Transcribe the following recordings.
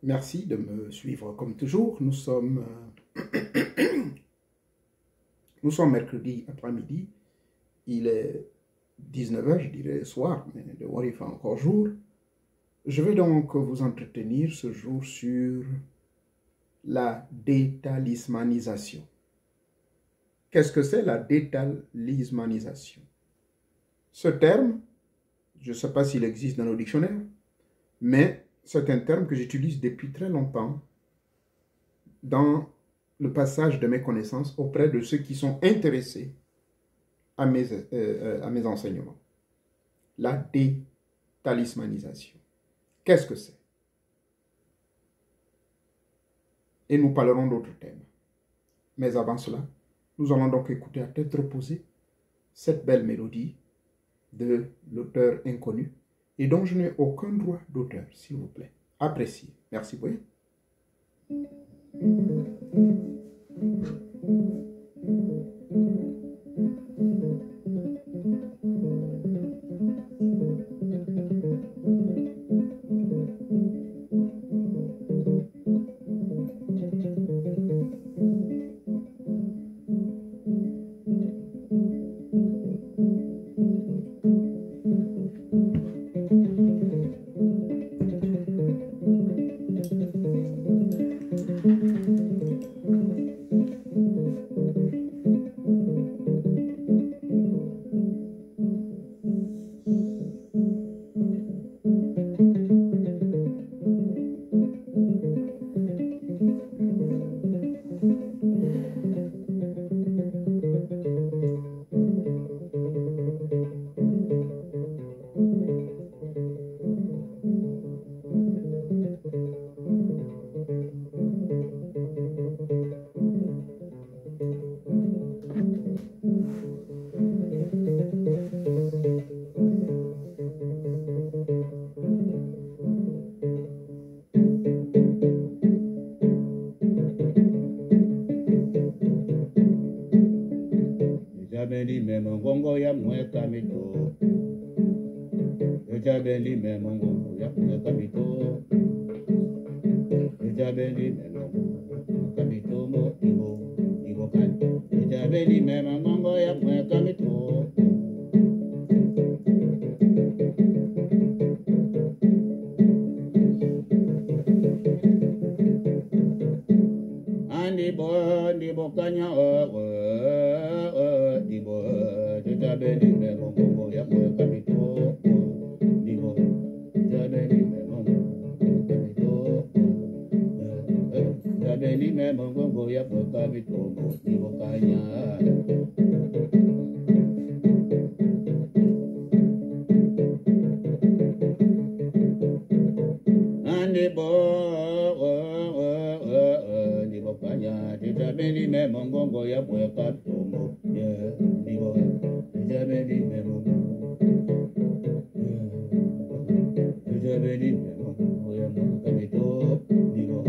Merci de me suivre comme toujours. Nous sommes mercredi après-midi. Il est 19h, je dirais soir, mais de voir il fait encore jour. Je vais donc vous entretenir ce jour sur la détalismanisation. Qu'est-ce que c'est la détalismanisation? Ce terme, je ne sais pas s'il existe dans nos dictionnaires, mais c'est un terme que j'utilise depuis très longtemps dans le passage de mes connaissances auprès de ceux qui sont intéressés à mes enseignements. La détalismanisation. Qu'est-ce que c'est? Et nous parlerons d'autres thèmes. Mais avant cela, nous allons donc écouter à tête reposée cette belle mélodie de l'auteur inconnu et dont je n'ai aucun droit d'auteur, s'il vous plaît. Appréciez. Merci beaucoup. Jabeli memongongo ya mweka mito. Jabeli memongongo ya mweka mito. Jabeli memongongo ya mito mo ibo kan. Jabeli memongongo ya mweka mito. Andi bo kanya dibo jabeli memongongo ya mweka mito. Dibo jabeli memongongo ya mito. Jabeli memongongo ya mweka mito. Dibo kanya. Andi bo Jabeli memongongo ya mweka tomo dibo Jabeli memongongo Jabeli memongongo ya mweka mito dibo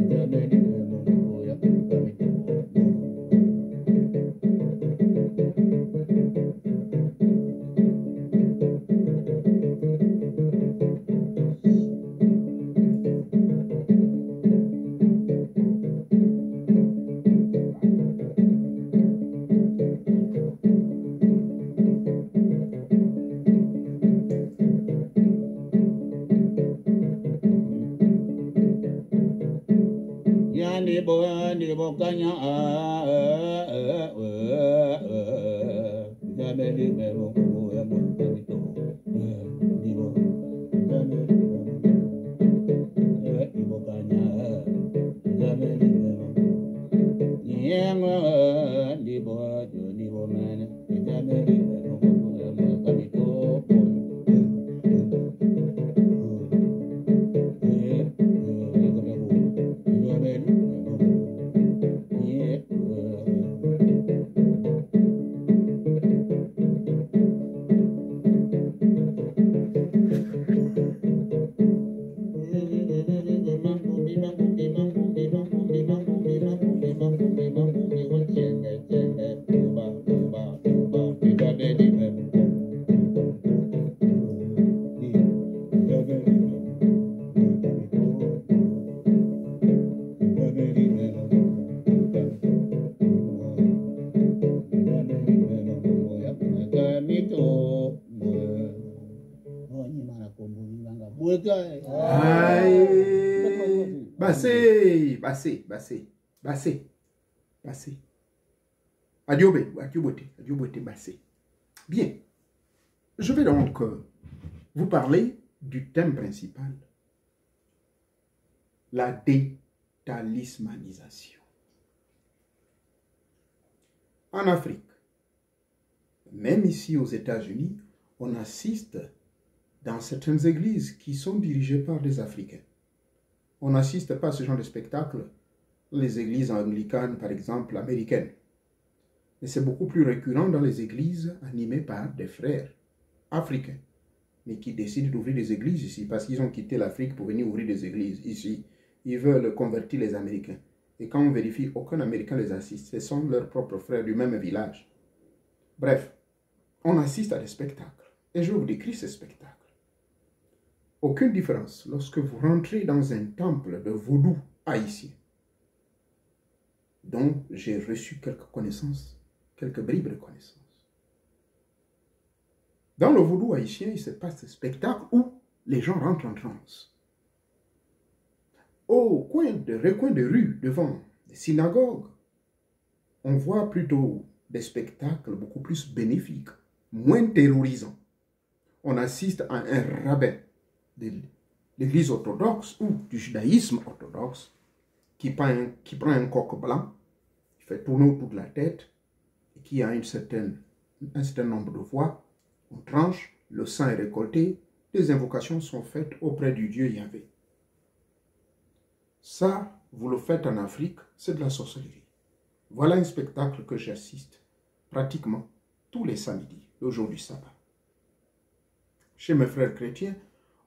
Jabeli memongongo ya mweka mito. Dibo kanya Jabeli memongongo ya mweka mito dibo Jabeli dibo kanya Jabeli memongongo dibo man Jabeli memongongo ya mweka mito. Bouégaï. Aïe. Bassé, bassé, bassé, bassé, bassé. Adiobe, adiobote, bassé. Bien. Je vais donc vous parler du thème principal. La détalismanisation. En Afrique, même ici aux États-Unis, on assiste dans certaines églises qui sont dirigées par des Africains. On n'assiste pas à ce genre de spectacle dans les églises anglicanes, par exemple, américaines. Mais c'est beaucoup plus récurrent dans les églises animées par des frères africains, mais qui décident d'ouvrir des églises ici, parce qu'ils ont quitté l'Afrique pour venir ouvrir des églises ici. Ils veulent convertir les Américains. Et quand on vérifie, aucun Américain les assiste. Ce sont leurs propres frères du même village. Bref, on assiste à des spectacles. Et je vous décris ces spectacles. Aucune différence lorsque vous rentrez dans un temple de vaudou haïtien, dont j'ai reçu quelques connaissances, quelques bribes de connaissances. Dans le vaudou haïtien, il se passe ce spectacle où les gens rentrent en transe. Au recoin de rue, devant des synagogues, on voit plutôt des spectacles beaucoup plus bénéfiques, moins terrorisants. On assiste à un rabbin de l'église orthodoxe ou du judaïsme orthodoxe qui prend un coq blanc, qui fait tourner autour de la tête et qui a un certain nombre de voix. On tranche, le sang est récolté, des invocations sont faites auprès du Dieu Yahvé. Ça, vous le faites en Afrique, c'est de la sorcellerie. Voilà un spectacle que j'assiste pratiquement tous les samedis, le jour du sabbat. Chez mes frères chrétiens,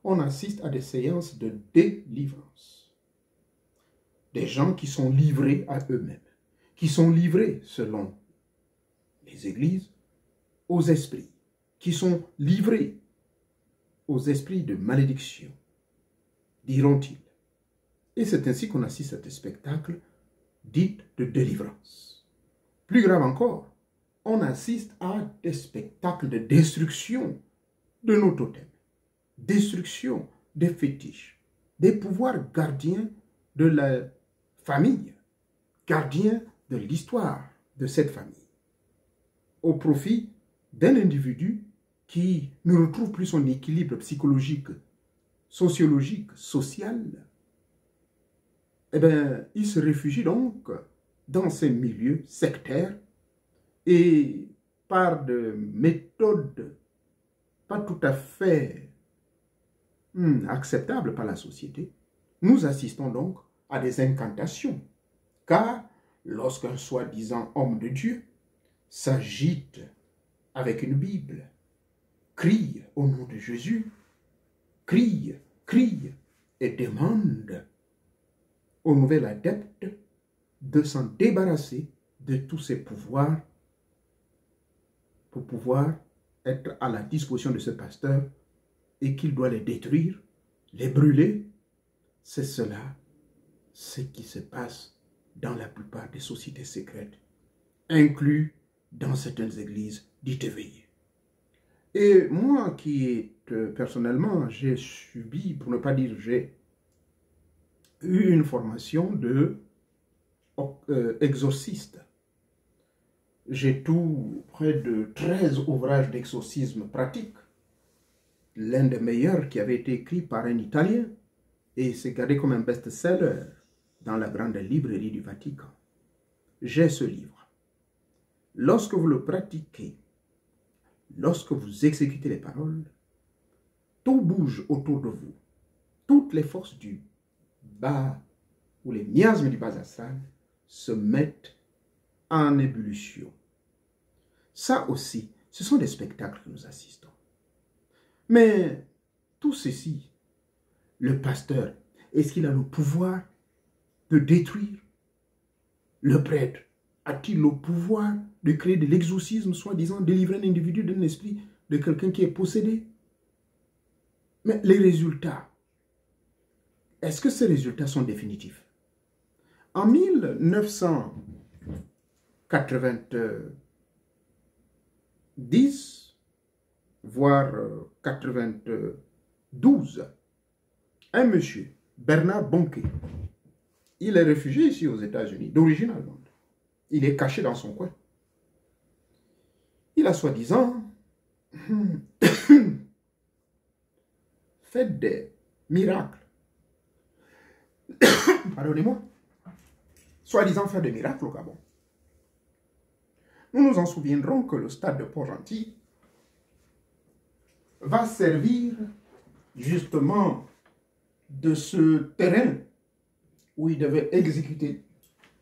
on assiste à des séances de délivrance. Des gens qui sont livrés à eux-mêmes, qui sont livrés, selon les églises, aux esprits, qui sont livrés aux esprits de malédiction, diront-ils. Et c'est ainsi qu'on assiste à des spectacles dits de délivrance. Plus grave encore, on assiste à des spectacles de destruction de nos totems, destruction des fétiches, des pouvoirs gardiens de la famille, gardiens de l'histoire de cette famille, au profit d'un individu qui ne retrouve plus son équilibre psychologique, sociologique, social. Eh bien, il se réfugie donc dans ces milieux sectaires et par de méthodes pas tout à fait acceptables par la société, nous assistons donc à des incantations. Car lorsqu'un soi-disant homme de Dieu s'agite avec une Bible, crie au nom de Jésus, crie et demande au nouvel adepte de s'en débarrasser de tous ses pouvoirs pour pouvoir être à la disposition de ce pasteur et qu'il doit les détruire, les brûler. C'est cela, ce qui se passe dans la plupart des sociétés secrètes, inclus dans certaines églises dites éveillées. Et moi qui, personnellement, j'ai subi, pour ne pas dire j'ai eu une formation de exorciste. J'ai près de 13 ouvrages d'exorcisme pratique. L'un des meilleurs qui avait été écrit par un Italien et s'est gardé comme un best-seller dans la grande librairie du Vatican. J'ai ce livre. Lorsque vous le pratiquez, lorsque vous exécutez les paroles, tout bouge autour de vous. Toutes les forces du bas ou les miasmes du bas astral se mettent en ébullition. Ça aussi, ce sont des spectacles que nous assistons. Mais tout ceci, le pasteur, est-ce qu'il a le pouvoir de détruire? Le prêtre, a-t-il le pouvoir de créer de l'exorcisme, soi-disant délivrer un individu d'un esprit de quelqu'un qui est possédé? Mais les résultats, est-ce que ces résultats sont définitifs? En 1990, voire 92, un monsieur, Bernard Bonke. Il est réfugié ici aux États-Unis, d'origine allemande. Il est caché dans son coin. Il a soi-disant fait des miracles. Pardonnez-moi. Soi-disant faire des miracles au Gabon. Nous nous en souviendrons que le stade de Port-Gentil va servir justement de ce terrain où il devait exécuter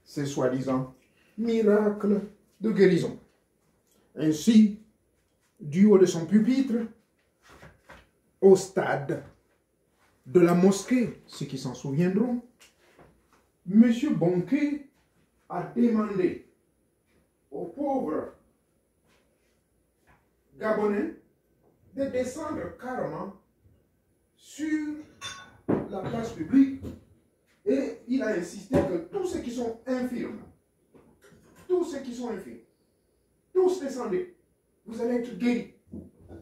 ces soi-disant miracles de guérison. Ainsi, du haut de son pupitre, au stade de la mosquée, ceux qui s'en souviendront, M. Bonke a demandé aux pauvres Gabonais de descendre carrément sur la place publique et il a insisté que tous ceux qui sont infirmes, tous descendez, vous allez être guéris,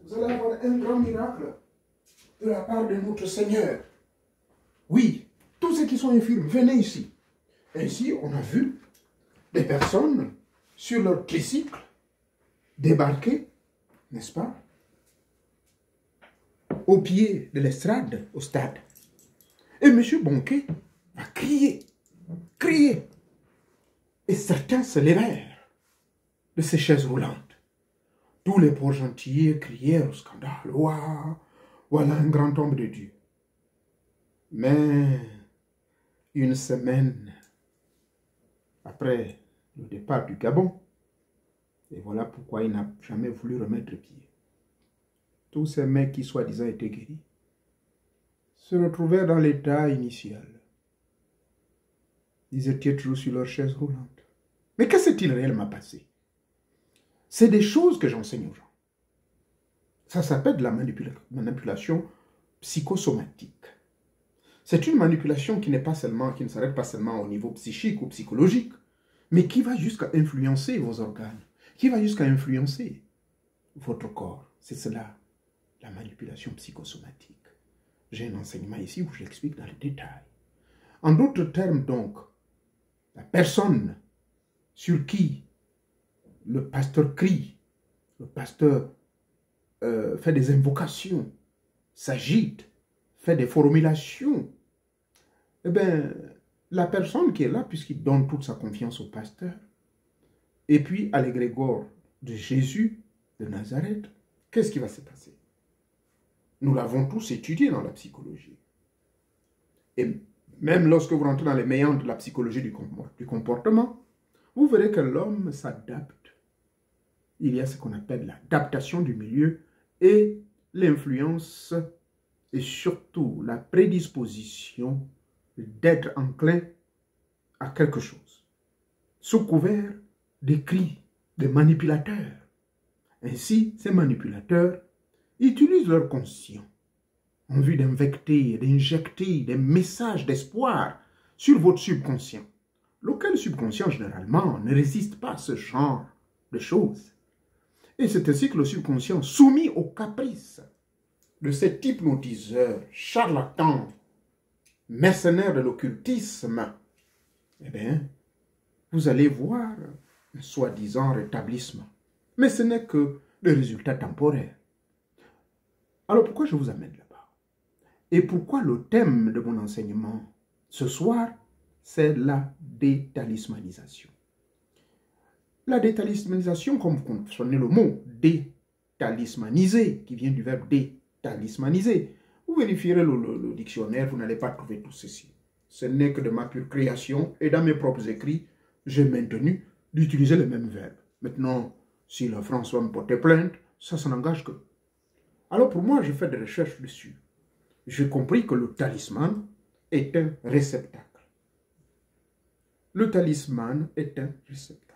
vous allez avoir un grand miracle de la part de notre Seigneur. Oui, tous ceux qui sont infirmes, venez ici. Ainsi, on a vu des personnes sur leur tricycle débarquer, n'est-ce pas, au pied de l'estrade, au stade. Et M. Bonke a crié. Et certains se levèrent de ces chaises roulantes. Tous les Port-Gentillais crièrent au scandale. Waouh, voilà un grand homme de Dieu. Mais une semaine après le départ du Gabon, et voilà pourquoi il n'a jamais voulu remettre pied. Tous ces mecs qui soi-disant étaient guéris se retrouvèrent dans l'état initial. Ils étaient toujours sur leur chaise roulante. Mais que s'est-il réellement passé? C'est des choses que j'enseigne aux gens. Ça s'appelle de la manipulation psychosomatique. C'est une manipulation qui ne s'arrête pas seulement au niveau psychique ou psychologique, mais qui va jusqu'à influencer vos organes, qui va jusqu'à influencer votre corps. C'est cela, la manipulation psychosomatique. J'ai un enseignement ici où je l'explique dans le détail. En d'autres termes, donc, la personne sur qui le pasteur crie, le pasteur fait des invocations, s'agite, fait des formulations, eh bien, la personne qui est là, puisqu'il donne toute sa confiance au pasteur, et puis à l'égrégore de Jésus de Nazareth, qu'est-ce qui va se passer? Nous l'avons tous étudié dans la psychologie. Et même lorsque vous rentrez dans les méandres de la psychologie du comportement, vous verrez que l'homme s'adapte. Il y a ce qu'on appelle l'adaptation du milieu et l'influence et surtout la prédisposition d'être enclin à quelque chose, sous couvert des cris des manipulateurs. Ainsi, ces manipulateurs utilisent leur conscient en vue d'invecter et d'injecter des messages d'espoir sur votre subconscient, lequel subconscient généralement ne résiste pas à ce genre de choses. Et c'est ainsi que le subconscient, soumis aux caprices de cet hypnotiseur, charlatan, mercenaire de l'occultisme, eh bien, vous allez voir un soi-disant rétablissement. Mais ce n'est que le résultat temporaire. Alors pourquoi je vous amène là-bas? Et pourquoi le thème de mon enseignement ce soir, c'est la détalismanisation. La détalismanisation, comme vous comprenez le mot détalismaniser, qui vient du verbe détalismaniser, vous vérifierez le dictionnaire, vous n'allez pas trouver tout ceci. Ce n'est que de ma pure création et dans mes propres écrits, j'ai maintenu d'utiliser le même verbe. Maintenant, si la France va me porter plainte, ça n'engage que. Alors pour moi, j'ai fait des recherches dessus. J'ai compris que le talisman est un réceptacle. Le talisman est un réceptacle.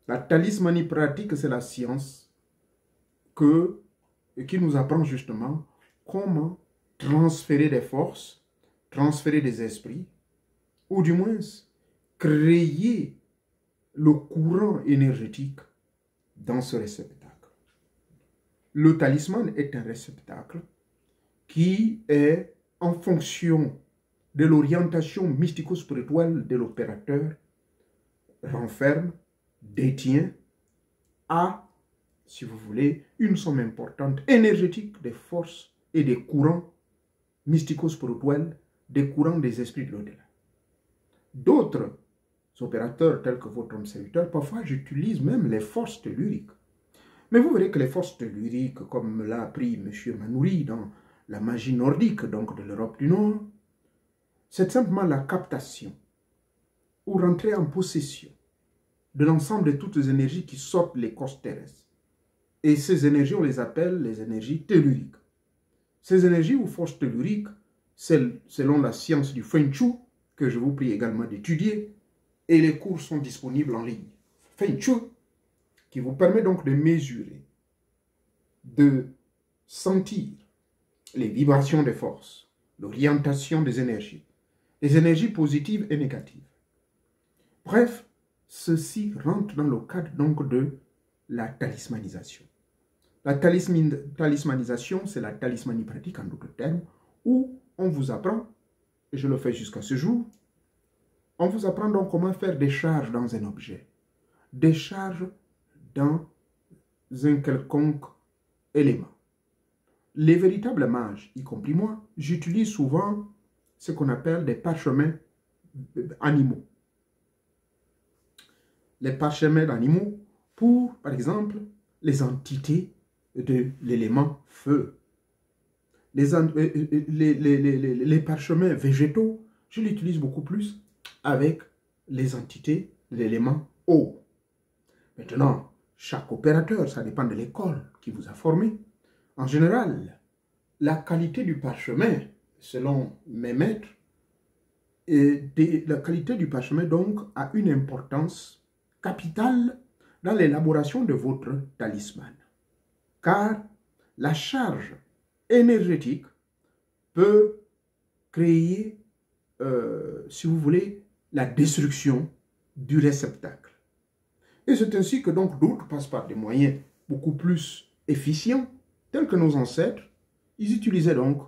La talismanie pratique, c'est la science qui nous apprend justement comment transférer des forces, transférer des esprits, ou du moins créer le courant énergétique dans ce réceptacle. Le talisman est un réceptacle qui est en fonction de l'orientation mystico-spirituelle de l'opérateur, renferme, détient, a, si vous voulez, une somme importante énergétique des forces et des courants mystico-spirituels, des courants des esprits de l'au-delà. D'autres opérateurs tels que votre homme serviteur, parfois j'utilise même les forces telluriques. Mais vous verrez que les forces telluriques, comme l'a appris M. Manouri dans la magie nordique, donc de l'Europe du Nord, c'est simplement la captation ou rentrer en possession de l'ensemble de toutes les énergies qui sortent les corps terrestres. Et ces énergies, on les appelle les énergies telluriques. Ces énergies ou forces telluriques, selon la science du Feng Shui, que je vous prie également d'étudier, et les cours sont disponibles en ligne. Feng Shui, qui vous permet donc de mesurer, de sentir les vibrations des forces, l'orientation des énergies, les énergies positives et négatives. Bref, ceci rentre dans le cadre donc de la talismanisation. La talismanisation, c'est la talismanie pratique en d'autres termes, où on vous apprend, et je le fais jusqu'à ce jour, on vous apprend donc comment faire des charges dans un objet, des charges dans un quelconque élément. Les véritables mages, y compris moi, j'utilise souvent ce qu'on appelle des parchemins animaux. Les parchemins d'animaux pour, par exemple, les entités de l'élément feu. Les parchemins végétaux, je l'utilise beaucoup plus avec les entités de l'élément eau. Maintenant, chaque opérateur, ça dépend de l'école qui vous a formé. En général, la qualité du parchemin, selon mes maîtres, la qualité du parchemin donc a une importance capitale dans l'élaboration de votre talisman. Car la charge énergétique peut créer, si vous voulez, la destruction du réceptacle. Et c'est ainsi que donc d'autres passent par des moyens beaucoup plus efficients, tels que nos ancêtres, ils utilisaient donc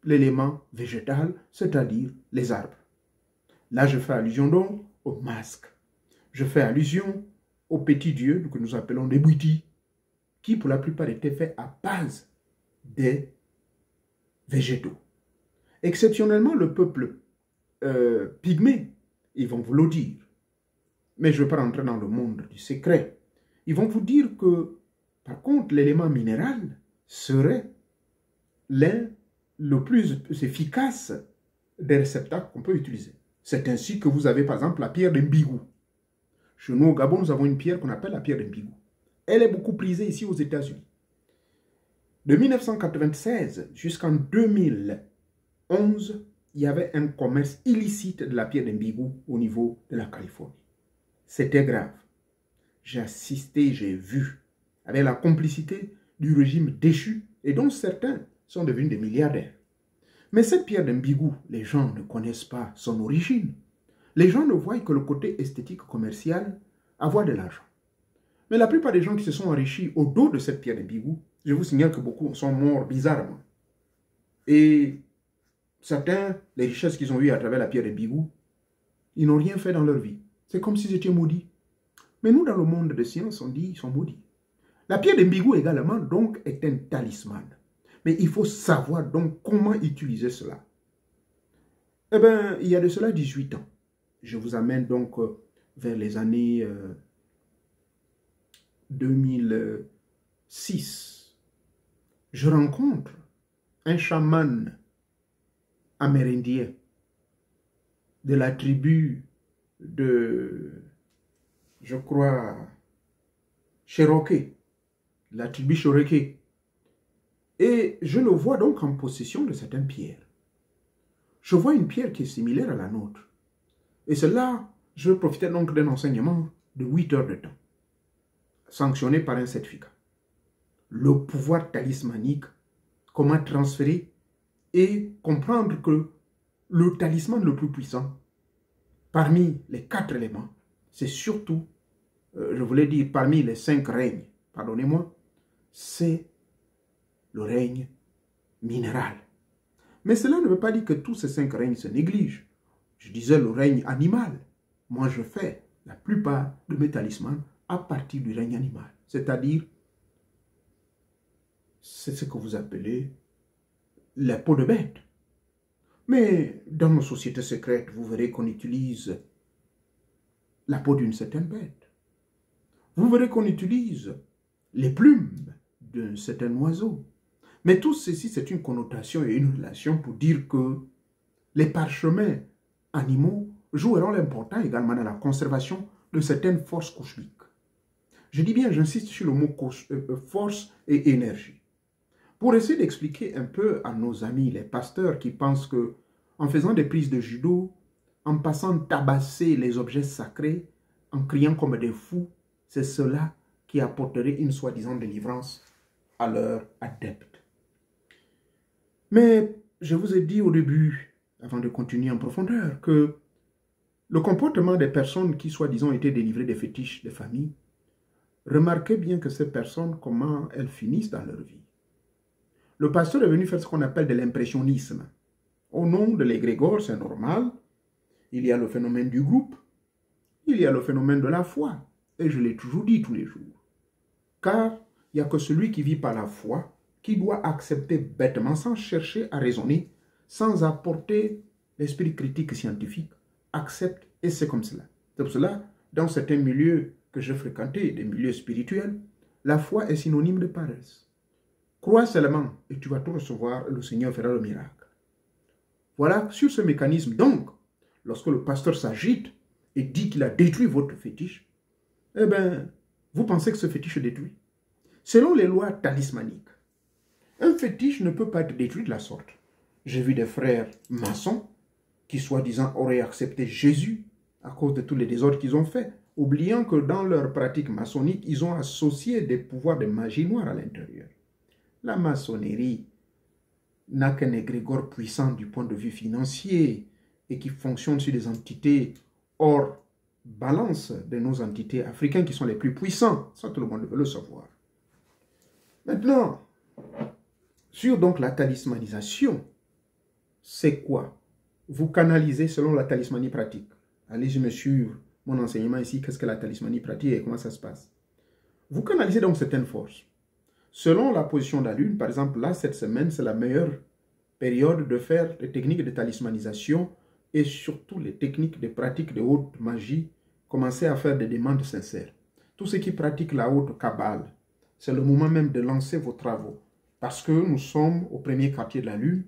l'élément végétal, c'est-à-dire les arbres. Là, je fais allusion donc au masque. Je fais allusion aux petits dieux que nous appelons des boutis, qui pour la plupart étaient faits à base des végétaux. Exceptionnellement, le peuple pygmée, ils vont vous le dire. Mais je ne vais pas rentrer dans le monde du secret. Ils vont vous dire que, par contre, l'élément minéral serait l'un le plus efficace des réceptacles qu'on peut utiliser. C'est ainsi que vous avez, par exemple, la pierre d'Embigou. Chez nous, au Gabon, nous avons une pierre qu'on appelle la pierre d'Embigou. Elle est beaucoup prisée ici aux États-Unis. De 1996 jusqu'en 2011, il y avait un commerce illicite de la pierre d'Embigou au niveau de la Californie. C'était grave. J'ai assisté, j'ai vu, avec la complicité du régime déchu, et dont certains sont devenus des milliardaires. Mais cette pierre d'Embigou, les gens ne connaissent pas son origine. Les gens ne voient que le côté esthétique commercial, avoir de l'argent. Mais la plupart des gens qui se sont enrichis au dos de cette pierre d'Embigou, je vous signale que beaucoup sont morts bizarrement. Et certains, les richesses qu'ils ont eues à travers la pierre d'Embigou, ils n'ont rien fait dans leur vie. C'est comme s'ils étaient maudits. Mais nous, dans le monde des sciences, on dit qu'ils sont maudits. La pierre d'Embigou également, donc, est un talisman. Mais il faut savoir donc comment utiliser cela. Eh bien, il y a de cela 18 ans. Je vous amène donc vers les années 2006. Je rencontre un chaman amérindien de la tribu de, je crois, Cherokee, la tribu Cherokee. Et je le vois donc en possession de certaines pierres. Je vois une pierre qui est similaire à la nôtre. Et cela, je profitais donc d'un enseignement de 8 heures de temps, sanctionné par un certificat. Le pouvoir talismanique, comment transférer et comprendre que le talisman le plus puissant, parmi les 4 éléments, c'est surtout, je voulais dire parmi les 5 règnes, pardonnez-moi, c'est le règne minéral. Mais cela ne veut pas dire que tous ces 5 règnes se négligent. Je disais le règne animal. Moi, je fais la plupart de mes talismans à partir du règne animal. C'est-à-dire, c'est ce que vous appelez la peau de bête. Mais dans nos sociétés secrètes, vous verrez qu'on utilise la peau d'une certaine bête. Vous verrez qu'on utilise les plumes d'un certain oiseau. Mais tout ceci, c'est une connotation et une relation pour dire que les parchemins animaux jouent un rôle important également dans la conservation de certaines forces cosmiques. Je dis bien, j'insiste sur le mot force et énergie. Pour essayer d'expliquer un peu à nos amis, les pasteurs, qui pensent que en faisant des prises de judo, en passant tabasser les objets sacrés, en criant comme des fous, c'est cela qui apporterait une soi-disant délivrance à leurs adeptes. Mais je vous ai dit au début, avant de continuer en profondeur, que le comportement des personnes qui soi-disant étaient délivrées des fétiches des familles, remarquez bien que ces personnes, comment elles finissent dans leur vie. Le pasteur est venu faire ce qu'on appelle de l'impressionnisme. Au nom de l'égrégore, c'est normal. Il y a le phénomène du groupe. Il y a le phénomène de la foi. Et je l'ai toujours dit tous les jours. Car il n'y a que celui qui vit par la foi qui doit accepter bêtement, sans chercher à raisonner, sans apporter l'esprit critique scientifique, accepte et c'est comme cela. C'est pour cela, dans certains milieux que j'ai fréquentés, des milieux spirituels, la foi est synonyme de paresse. Crois seulement et tu vas tout recevoir, le Seigneur fera le miracle. Voilà, sur ce mécanisme, donc, lorsque le pasteur s'agite et dit qu'il a détruit votre fétiche, eh bien, vous pensez que ce fétiche est détruit. Selon les lois talismaniques, un fétiche ne peut pas être détruit de la sorte. J'ai vu des frères maçons qui, soi-disant, auraient accepté Jésus à cause de tous les désordres qu'ils ont faits, oubliant que dans leur pratique maçonnique, ils ont associé des pouvoirs de magie noire à l'intérieur. La maçonnerie n'a qu'un égrégore puissant du point de vue financier et qui fonctionne sur des entités hors balance de nos entités africaines qui sont les plus puissants. Ça, tout le monde veut le savoir. Maintenant, sur donc la talismanisation, c'est quoi? Vous canalisez selon la talismanie pratique. Allez-y me suivre mon enseignement ici, qu'est-ce que la talismanie pratique et comment ça se passe. Vous canalisez donc certaines forces. Selon la position de la Lune, par exemple, là, cette semaine, c'est la meilleure période de faire les techniques de talismanisation et surtout les techniques de pratique de haute magie. Commencez à faire des demandes sincères. Tous ceux qui pratiquent la haute Kabbale, c'est le moment même de lancer vos travaux. Parce que nous sommes au premier quartier de la Lune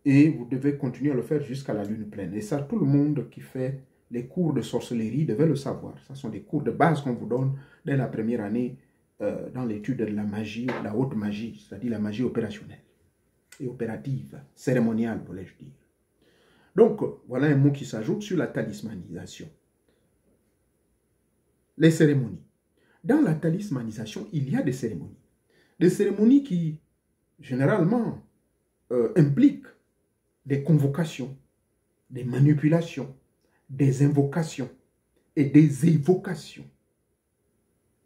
et vous devez continuer à le faire jusqu'à la Lune pleine. Et ça, tout le monde qui fait les cours de sorcellerie devait le savoir. Ce sont des cours de base qu'on vous donne dès la première année dans l'étude de la magie, la haute magie, c'est-à-dire la magie opérationnelle et opérative, cérémoniale, voulais-je dire. Donc, voilà un mot qui s'ajoute sur la talismanisation. Les cérémonies. Dans la talismanisation, il y a des cérémonies. Des cérémonies qui, généralement, impliquent des convocations, des manipulations, des invocations et des évocations.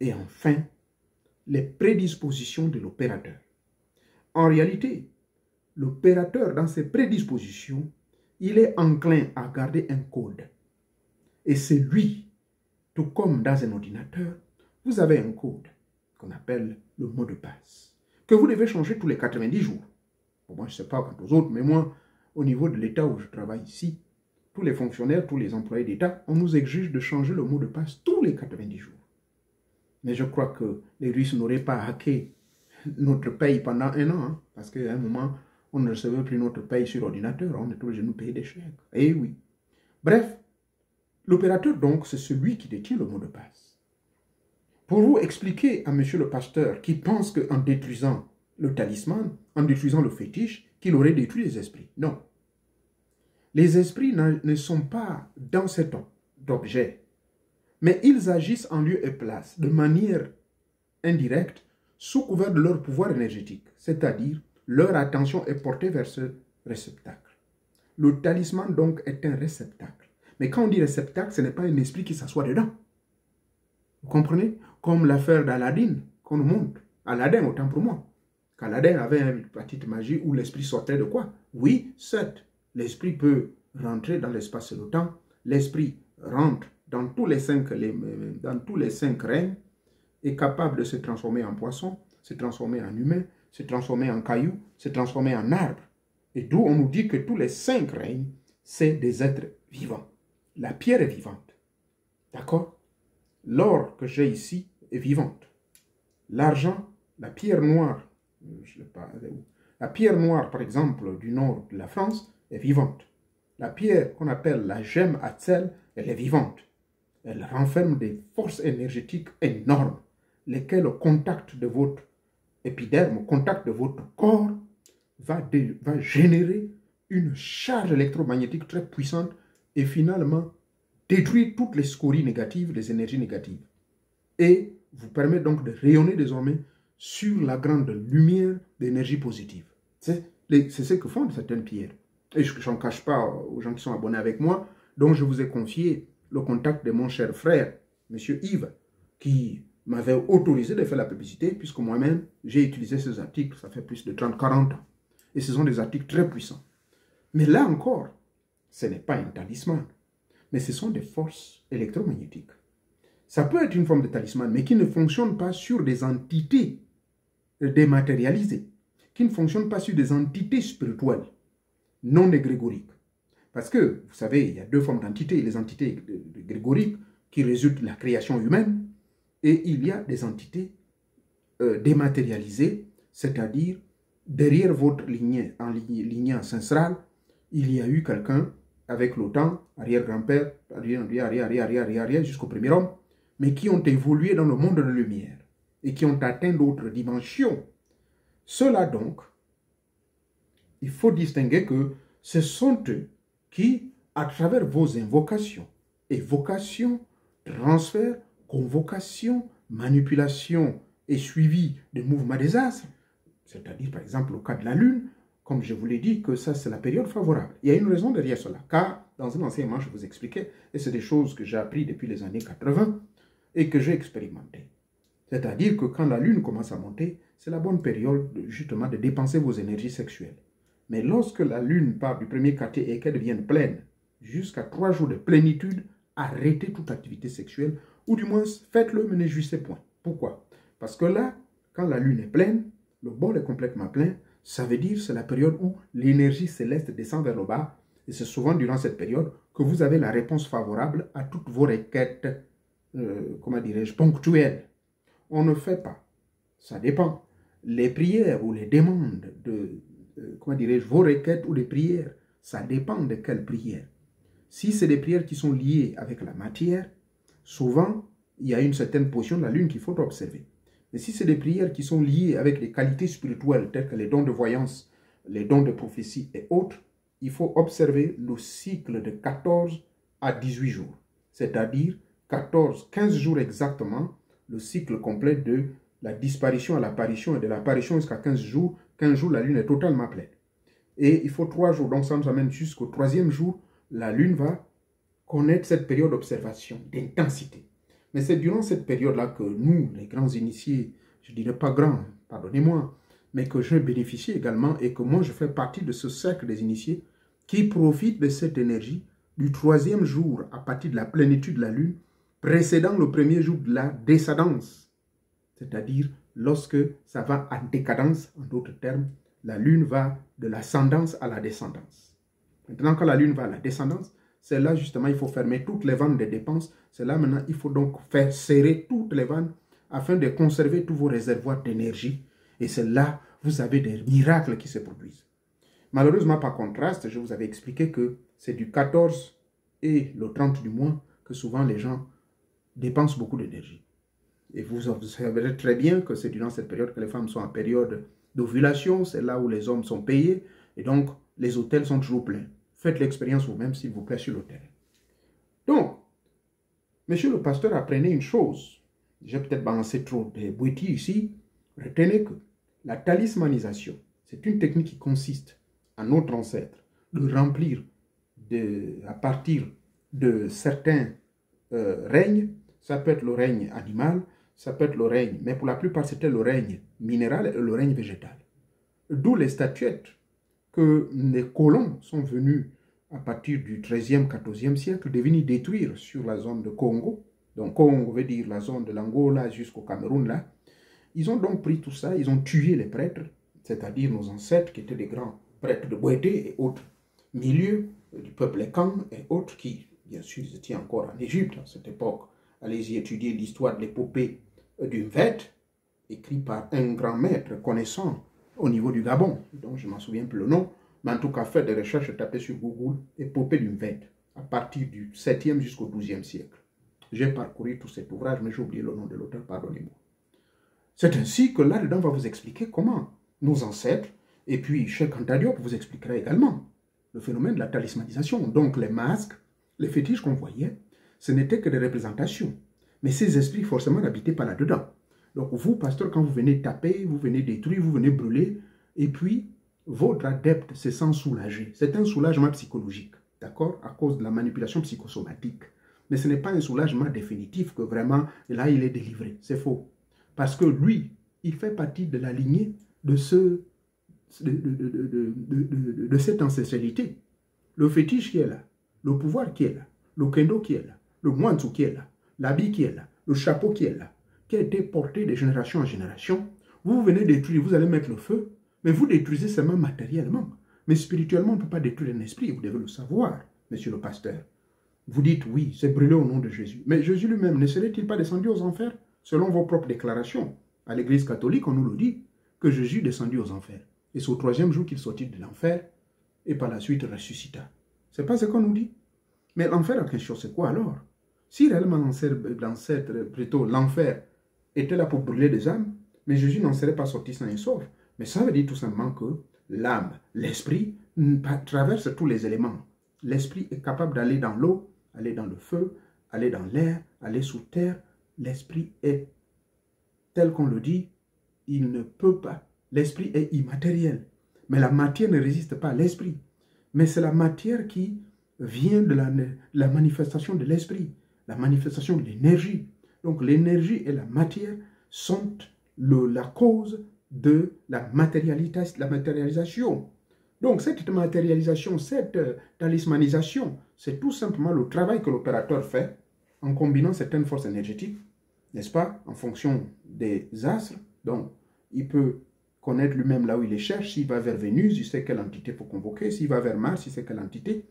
Et enfin, les prédispositions de l'opérateur. En réalité, l'opérateur, dans ses prédispositions, il est enclin à garder un code. Et c'est lui, tout comme dans un ordinateur, vous avez un code qu'on appelle le mot de passe, que vous devez changer tous les 90 jours. Bon, moi, je ne sais pas quant aux autres, mais moi, au niveau de l'État où je travaille ici, tous les fonctionnaires, tous les employés d'État, on nous exige de changer le mot de passe tous les 90 jours. Mais je crois que les Russes n'auraient pas hacké notre paye pendant 1 an, hein, parce qu'à un moment, on ne recevait plus notre paye sur ordinateur, on est obligé de nous payer des chèques. Eh oui. Bref, l'opérateur, donc, c'est celui qui détient le mot de passe. Pour vous expliquer à monsieur le pasteur qui pense qu'en détruisant le talisman, en détruisant le fétiche, qu'il aurait détruit les esprits. Non. Les esprits ne sont pas dans cet objet, mais ils agissent en lieu et place, de manière indirecte, sous couvert de leur pouvoir énergétique, c'est-à-dire leur attention est portée vers ce réceptacle. Le talisman, donc, est un réceptacle. Mais quand on dit réceptacle, ce n'est pas un esprit qui s'assoit dedans. Vous comprenez? Comme l'affaire d'Aladin qu'on nous montre. Aladin, autant pour moi. qu'Aladin avait une petite magie où l'esprit sortait de quoi? Oui, certes, l'esprit peut rentrer dans l'espace et le temps, l'esprit rentre dans tous les cinq règnes, est capable de se transformer en poisson, se transformer en humain, se transformer en caillou, se transformer en arbre. Et d'où on nous dit que tous les 5 règnes, c'est des êtres vivants. La pierre est vivante. D'accord? L'or que j'ai ici est vivante. L'argent, la pierre noire, je sais pas, la pierre noire, par exemple, du nord de la France, est vivante. La pierre qu'on appelle la gemme à sel, elle est vivante. Elle renferme des forces énergétiques énormes, lesquelles, au contact de votre épiderme, au contact de votre corps, va générer une charge électromagnétique très puissante et finalement détruire toutes les scories négatives, les énergies négatives. Et vous permet donc de rayonner désormais sur la grande lumière d'énergie positive. C'est ce que font certaines pierres. Et je n'en cache pas aux gens qui sont abonnés avec moi, donc je vous ai confié le contact de mon cher frère, M. Yves, qui m'avait autorisé de faire la publicité, puisque moi-même, j'ai utilisé ces articles, ça fait plus de 30-40 ans. Et ce sont des articles très puissants. Mais là encore, ce n'est pas un talisman, mais ce sont des forces électromagnétiques. Ça peut être une forme de talisman, mais qui ne fonctionne pas sur des entités dématérialisées, qui ne fonctionne pas sur des entités spirituelles, non égrégoriques. Parce que, vous savez, il y a 2 formes d'entités. Les entités grégoriques qui résultent de la création humaine, et il y a des entités dématérialisées, c'est-à-dire derrière votre lignée ancestrale, il y a eu quelqu'un avec le temps, arrière-grand-père, arrière, jusqu'au premier homme, mais qui ont évolué dans le monde de la lumière et qui ont atteint d'autres dimensions. Ceux-là donc, il faut distinguer que ce sont eux qui, à travers vos invocations, évocations, transferts, convocations, manipulations et suivi des mouvements des astres, c'est-à-dire par exemple au cas de la Lune, comme je vous l'ai dit, que ça c'est la période favorable. Il y a une raison derrière cela, car dans un enseignement je vous expliquais, et c'est des choses que j'ai appris depuis les années 80 et que j'ai expérimenté. C'est-à-dire que quand la Lune commence à monter, c'est la bonne période justement de dépenser vos énergies sexuelles. Mais lorsque la Lune part du premier quartier et qu'elle devienne pleine, jusqu'à 3 jours de plénitude, arrêtez toute activité sexuelle, ou du moins faites-le, mais ne jouissez point. Pourquoi? Parce que là, quand la Lune est pleine, le bol est complètement plein, ça veut dire que c'est la période où l'énergie céleste descend vers le bas, et c'est souvent durant cette période que vous avez la réponse favorable à toutes vos requêtes, comment dirais-je, ponctuelles. On ne fait pas, ça dépend. Les prières ou les demandes de, comment dirais-je, vos requêtes ou les prières, ça dépend de quelles prières. Si c'est des prières qui sont liées avec la matière, souvent, il y a une certaine position de la Lune qu'il faut observer. Mais si c'est des prières qui sont liées avec les qualités spirituelles, telles que les dons de voyance, les dons de prophétie et autres, il faut observer le cycle de 14 à 18 jours. C'est-à-dire 15 jours exactement, le cycle complet de la disparition à l'apparition et de l'apparition jusqu'à 15 jours. 15 jours, la Lune est totalement pleine. Et il faut 3 jours, donc ça nous amène jusqu'au 3e jour, la Lune va connaître cette période d'observation, d'intensité. Mais c'est durant cette période-là que nous, les grands initiés, je ne dirais pas grands, pardonnez-moi, mais que je bénéficie également et que moi je fais partie de ce cercle des initiés qui profitent de cette énergie du 3e jour à partir de la plénitude de la Lune, précédant le 1er jour de la décadence. C'est-à-dire lorsque ça va en décadence, en d'autres termes, la Lune va de l'ascendance à la descendance. Maintenant, quand la Lune va à la descendance, c'est là justement il faut fermer toutes les vannes de dépenses. C'est là maintenant il faut donc faire serrer toutes les vannes afin de conserver tous vos réservoirs d'énergie. Et c'est là vous avez des miracles qui se produisent. Malheureusement, par contraste, je vous avais expliqué que c'est du 14 et le 30 du mois que souvent les gens dépensent beaucoup d'énergie. Et vous savez très bien que c'est durant cette période que les femmes sont en période d'ovulation. C'est là où les hommes sont payés. Et donc, les hôtels sont toujours pleins. Faites l'expérience vous-même, s'il vous plaît, sur le terrain. Donc, monsieur le pasteur, apprenez une chose. J'ai peut-être balancé trop de bouillies ici. Retenez que la talismanisation, c'est une technique qui consiste à notre ancêtre de remplir à partir de certains règnes. Ça peut être le règne animal, ça peut être le règne, mais pour la plupart, c'était le règne minéral et le règne végétal. D'où les statuettes que les colons sont venus à partir du XIIIe, XIVe siècle de venir détruire sur la zone de Congo. Donc Congo veut dire la zone de l'Angola jusqu'au Cameroun là. Ils ont donc pris tout ça, ils ont tué les prêtres, c'est-à-dire nos ancêtres qui étaient des grands prêtres de Bouété et autres milieux du peuple Ekang et autres qui, bien sûr, ils étaient encore en Égypte à cette époque. Allez-y étudier l'histoire de l'épopée du Mvet, écrit par un grand maître connaissant au niveau du Gabon, dont je ne m'en souviens plus le nom, mais en tout cas, faites des recherches, tapez sur Google, épopée du Mvet, à partir du 7e jusqu'au 12e siècle. J'ai parcouru tout cet ouvrage, mais j'ai oublié le nom de l'auteur, pardonnez-moi. C'est ainsi que là-dedans, on va vous expliquer comment nos ancêtres, et puis Cheikh Anta Diop vous expliquera également le phénomène de la talismanisation. Donc les masques, les fétiches qu'on voyait, ce n'étaient que des représentations. Mais ces esprits, forcément, n'habitaient pas là-dedans. Donc vous, pasteur, quand vous venez taper, vous venez détruire, vous venez brûler, et puis votre adepte se sent soulagé. C'est un soulagement psychologique, d'accord, à cause de la manipulation psychosomatique. Mais ce n'est pas un soulagement définitif que vraiment, là, il est délivré. C'est faux. Parce que lui, il fait partie de la lignée de, de cette ancestralité. Le fétiche qui est là, le pouvoir qui est là, le kendo qui est là, le mwanzu qui est là, l'habit qui est là, le chapeau qui est là, qui a été porté de génération en génération. Vous venez détruire, vous allez mettre le feu, mais vous détruisez seulement matériellement. Mais spirituellement, on ne peut pas détruire un esprit, vous devez le savoir, monsieur le pasteur. Vous dites, oui, c'est brûlé au nom de Jésus. Mais Jésus lui-même, ne serait-il pas descendu aux enfers? Selon vos propres déclarations, à l'Église catholique, on nous le dit, que Jésus descendit aux enfers. Et c'est au 3e jour qu'il sortit de l'enfer, et par la suite ressuscita. Ce n'est pas ce qu'on nous dit. Mais l'enfer en question, c'est quoi alors? Si réellement l'enfer était là pour brûler des âmes, mais Jésus n'en serait pas sorti sain et sauf. Mais ça veut dire tout simplement que l'âme, l'esprit, traverse tous les éléments. L'esprit est capable d'aller dans l'eau, aller dans le feu, aller dans l'air, aller sous terre. L'esprit est, tel qu'on le dit, il ne peut pas. L'esprit est immatériel. Mais la matière ne résiste pas à l'esprit. Mais c'est la matière qui vient de la manifestation de l'esprit, la manifestation de l'énergie. Donc l'énergie et la matière sont la cause de la matérialisation. Donc cette matérialisation, cette talismanisation, c'est tout simplement le travail que l'opérateur fait en combinant certaines forces énergétiques, n'est-ce pas, en fonction des astres. Donc il peut connaître lui-même là où il les cherche. S'il va vers Vénus, il sait quelle entité il faut convoquer. S'il va vers Mars, il sait quelle entité.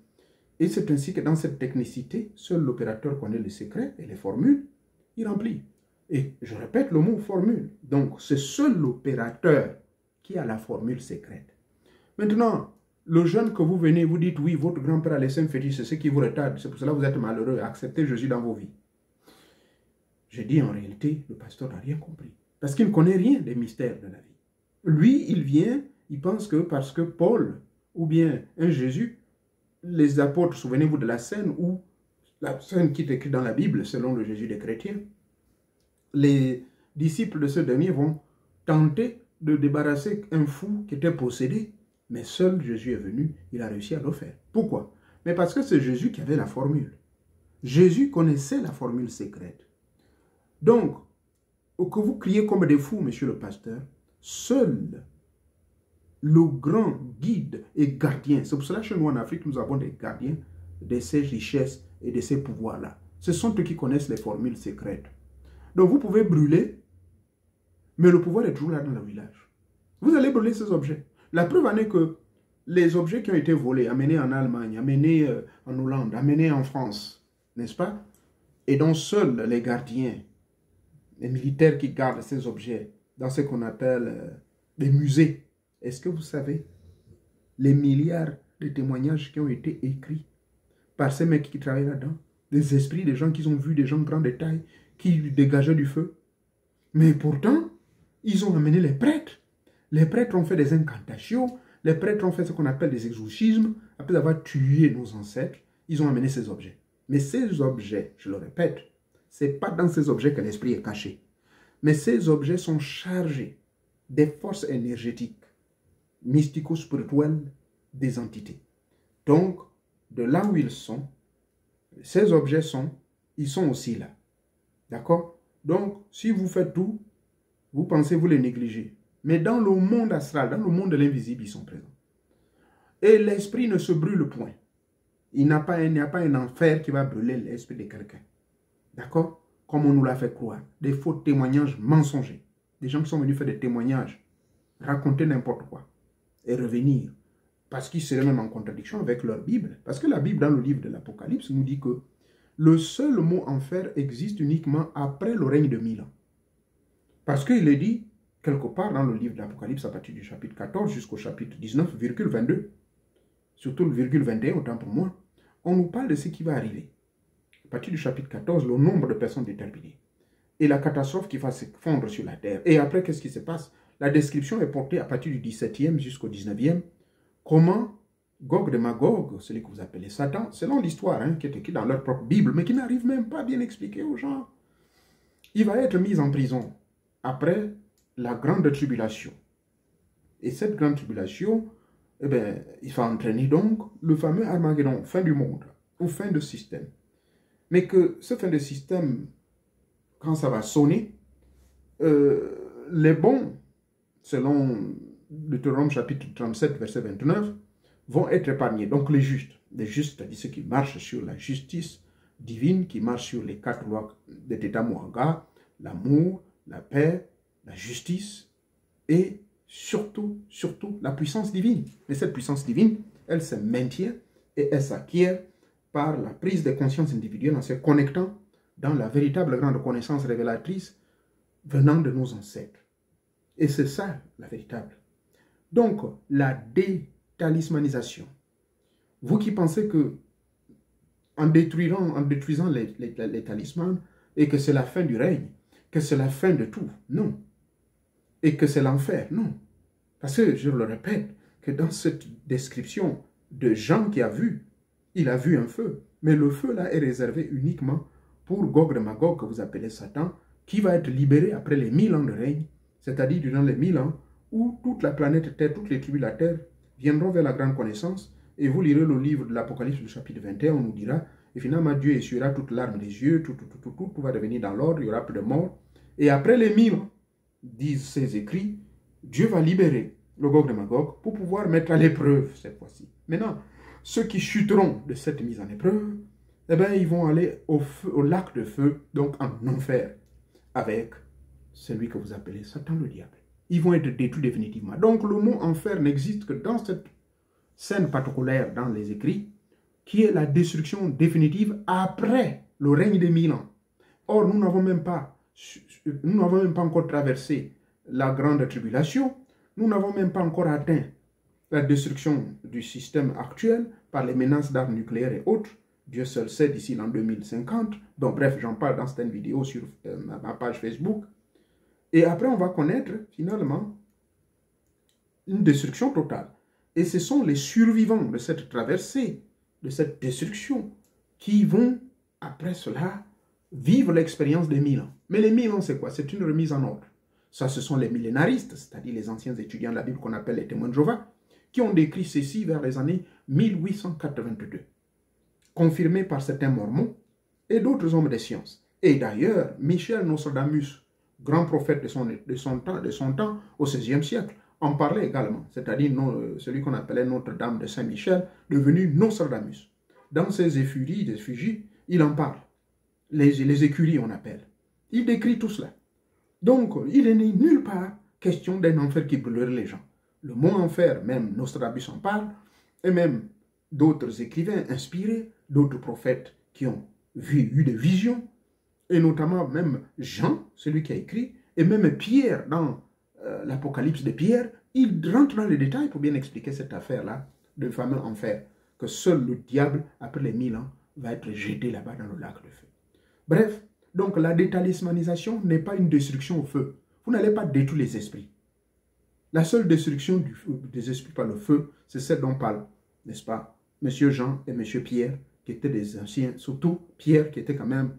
Et c'est ainsi que dans cette technicité, seul l'opérateur connaît les secrets et les formules, il remplit. Et je répète le mot formule. Donc, c'est seul l'opérateur qui a la formule secrète. Maintenant, le jeune que vous venez, vous dites, oui, votre grand-père a laissé un fétiche, c'est ce qui vous retarde, c'est pour cela que vous êtes malheureux, acceptez Jésus dans vos vies. J'ai dit en réalité, le pasteur n'a rien compris. Parce qu'il ne connaît rien des mystères de la vie. Lui, il vient, il pense que parce que Paul, ou bien un Jésus, les apôtres, souvenez-vous de la scène où, la scène qui est écrite dans la Bible, selon le Jésus des chrétiens, les disciples de ce dernier vont tenter de débarrasser un fou qui était possédé, mais seul Jésus est venu, il a réussi à le faire. Pourquoi? Mais parce que c'est Jésus qui avait la formule. Jésus connaissait la formule secrète. Donc, que vous criez comme des fous, monsieur le pasteur, seul le grand guide et gardien, c'est pour cela que chez nous en Afrique, nous avons des gardiens de ces richesses et de ces pouvoirs-là. Ce sont eux qui connaissent les formules secrètes. Donc vous pouvez brûler, mais le pouvoir est toujours là dans le village. Vous allez brûler ces objets. La preuve en est que les objets qui ont été volés, amenés en Allemagne, amenés en Hollande, amenés en France, n'est-ce pas? Et dont seuls les gardiens, les militaires qui gardent ces objets dans ce qu'on appelle des musées. Est-ce que vous savez les milliards de témoignages qui ont été écrits par ces mecs qui travaillent là-dedans? Des esprits, des gens qui ont vu des gens de grande taille, qui dégageaient du feu. Mais pourtant, ils ont amené les prêtres. Les prêtres ont fait des incantations. Les prêtres ont fait ce qu'on appelle des exorcismes. Après avoir tué nos ancêtres, ils ont amené ces objets. Mais ces objets, je le répète, ce n'est pas dans ces objets que l'esprit est caché. Mais ces objets sont chargés des forces énergétiques, mystico-spirituelles des entités. Donc, de là où ils sont, ces objets ils sont aussi là. D'accord? Donc, si vous faites tout, vous pensez vous les négligez. Mais dans le monde astral, dans le monde de l'invisible, ils sont présents. Et l'esprit ne se brûle point. Il n'y a pas un enfer qui va brûler l'esprit de quelqu'un. D'accord? Comme on nous l'a fait croire. Des faux témoignages mensongers. Des gens qui sont venus faire des témoignages, raconter n'importe quoi et revenir. Parce qu'ils seraient même en contradiction avec leur Bible. Parce que la Bible, dans le livre de l'Apocalypse, nous dit que le seul mot enfer existe uniquement après le règne de 1000 ans. Parce qu'il est dit, quelque part dans le livre de l'Apocalypse, à partir du chapitre 14 jusqu'au chapitre 19, virgule 22, surtout le virgule 21, autant pour moi, on nous parle de ce qui va arriver. À partir du chapitre 14, le nombre de personnes déterminées. Et la catastrophe qui va se fondre sur la terre. Et après, qu'est-ce qui se passe? La description est portée à partir du 17e jusqu'au 19e. Comment Gog de Magog, celui que vous appelez Satan, selon l'histoire qui est écrite dans leur propre Bible, mais qui n'arrive même pas à bien expliquer aux gens, il va être mis en prison après la grande tribulation. Et cette grande tribulation, eh bien, il va entraîner donc le fameux Armageddon, fin du monde, ou fin de système. Mais que ce fin de système, quand ça va sonner, les bons, selon Deutéronome chapitre 37, verset 29, vont être épargnés. Donc les justes, c'est-à-dire ceux qui marchent sur la justice divine, qui marchent sur les 4 lois de Teta Moaga, l'amour, la paix, la justice et surtout la puissance divine. Mais cette puissance divine, elle se maintient et elle s'acquiert par la prise de conscience individuelle en se connectant dans la véritable grande connaissance révélatrice venant de nos ancêtres. Et c'est ça la véritable. Donc, la détalismanisation. Vous qui pensez que en détruisant les talismans et que c'est la fin du règne, que c'est la fin de tout, non. Et que c'est l'enfer, non. Parce que, je le répète, que dans cette description de Jean qui a vu, il a vu un feu. Mais le feu là est réservé uniquement pour Gog de Magog, que vous appelez Satan, qui va être libéré après les 1000 ans de règne, c'est-à-dire durant les 1000 ans où toute la planète Terre, toutes les tribus de la Terre viendront vers la grande connaissance. Et vous lirez le livre de l'Apocalypse, le chapitre 21, on nous dira, et finalement Dieu essuiera toute larme des yeux, tout va revenir dans l'ordre, il y aura plus de mort. Et après les 1000 ans, disent ces écrits, Dieu va libérer le Gog de Magog pour pouvoir mettre à l'épreuve cette fois-ci. Maintenant, ceux qui chuteront de cette mise en épreuve, eh bien, ils vont aller au lac de feu, donc en enfer, avec celui que vous appelez Satan le diable. Ils vont être détruits définitivement. Donc le mot enfer n'existe que dans cette scène particulière dans les écrits, qui est la destruction définitive après le règne des 1000 ans. Or, nous n'avons même pas encore traversé la grande tribulation, nous n'avons même pas encore atteint la destruction du système actuel par les menaces d'armes nucléaires et autres. Dieu seul sait d'ici l'an 2050. Donc bref, j'en parle dans cette vidéo sur ma page Facebook. Et après, on va connaître finalement une destruction totale. Et ce sont les survivants de cette traversée, de cette destruction, qui vont, après cela, vivre l'expérience des 1000 ans. Mais les 1000 ans, c'est quoi? C'est une remise en ordre. Ça, ce sont les millénaristes, c'est-à-dire les anciens étudiants de la Bible qu'on appelle les témoins de Jéhovah, qui ont décrit ceci vers les années 1882, confirmé par certains mormons et d'autres hommes de science. Et d'ailleurs, Michel Nostradamus, grand prophète de son temps, au XVIe siècle, en parlait également, c'est-à-dire celui qu'on appelait Notre-Dame de Saint-Michel, devenu Nostradamus. Dans ses effigies, il en parle. Les écuries, on appelle. Il décrit tout cela. Donc, il n'est nulle part question d'un enfer qui brûlerait les gens. Le mot enfer, même Nostradamus en parle, et même d'autres écrivains inspirés, d'autres prophètes qui ont eu des visions, et notamment même Jean, celui qui a écrit, et même Pierre, dans l'Apocalypse de Pierre, il rentre dans les détails pour bien expliquer cette affaire-là, de fameux enfer, que seul le diable, après les 1000 ans, va être jeté là-bas dans le lac de feu. Bref, donc la détalismanisation n'est pas une destruction au feu. Vous n'allez pas détruire les esprits. La seule destruction des esprits par le feu, c'est celle dont parle, n'est-ce pas, M. Jean et M. Pierre, qui étaient des anciens, surtout Pierre, qui était quand même